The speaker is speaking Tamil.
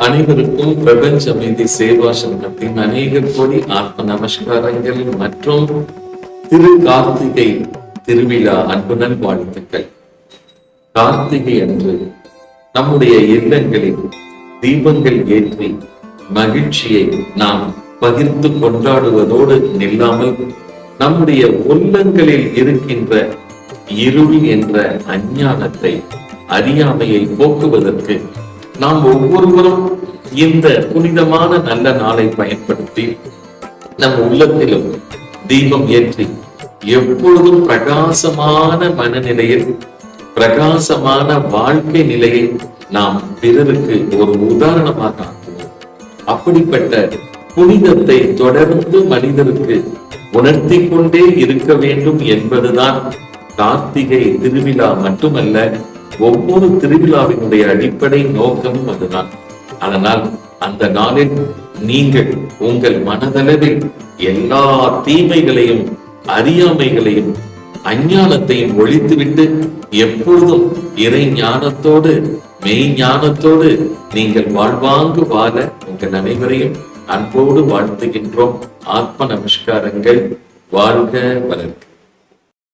அனைவருக்கும் பிரபஞ்ச அமைதி சேவா சங்கத்தின் அநேக கோடி ஆத்ம நமஸ்காரங்கள் மற்றும் திரு கார்த்திகை திருவிழா அன்புடன் வாழ்த்துக்கள். கார்த்திகை அன்று நம்முடைய இல்லங்களில் தீபங்கள் ஏற்றி மகிழ்ச்சியை நாம் பகிர்ந்து கொண்டாடுவதோடு நில்லாமல் நம்முடைய உள்ளங்களில் இருக்கின்ற இருள் என்ற அஞ்ஞானத்தை, அறியாமையை போக்குவதற்கு நாம் ஒவ்வொருவரும் இந்த புனிதமான நல்ல நாளை பயன்படுத்தி நம் உள்ளத்திலும் தீபம் ஏற்றி எப்பொழுதும் பிரகாசமான மனநிலையில், பிரகாசமான வாழ்க்கை நிலையை நாம் பிறருக்கு ஒரு உதாரணமாக ஆக்குவோம். அப்படிப்பட்ட புனிதத்தை தொடர்ந்து மனிதருக்கு உணர்த்தி கொண்டே இருக்க வேண்டும் என்பதுதான் கார்த்திகை திருவிழா மட்டுமல்ல, ஒவ்வொரு திருவிழாவினுடைய அடிப்படை நோக்கமும் அதுதான். அதனால் அந்த நாளில் நீங்கள் உங்கள் மனதளவில் எல்லா தீமைகளையும், அறியாமைகளையும், அஞ்ஞானத்தையும் ஒழித்துவிட்டு எப்பொழுதும் இறை ஞானத்தோடு, மெய் ஞானத்தோடு நீங்கள் வாழ்வாங்கு வாழ உங்கள் அனைவரையும் அன்போடு வாழ்த்துகின்றோம். ஆத்ம நமஸ்காரங்கள். வாழ்க வளர்க.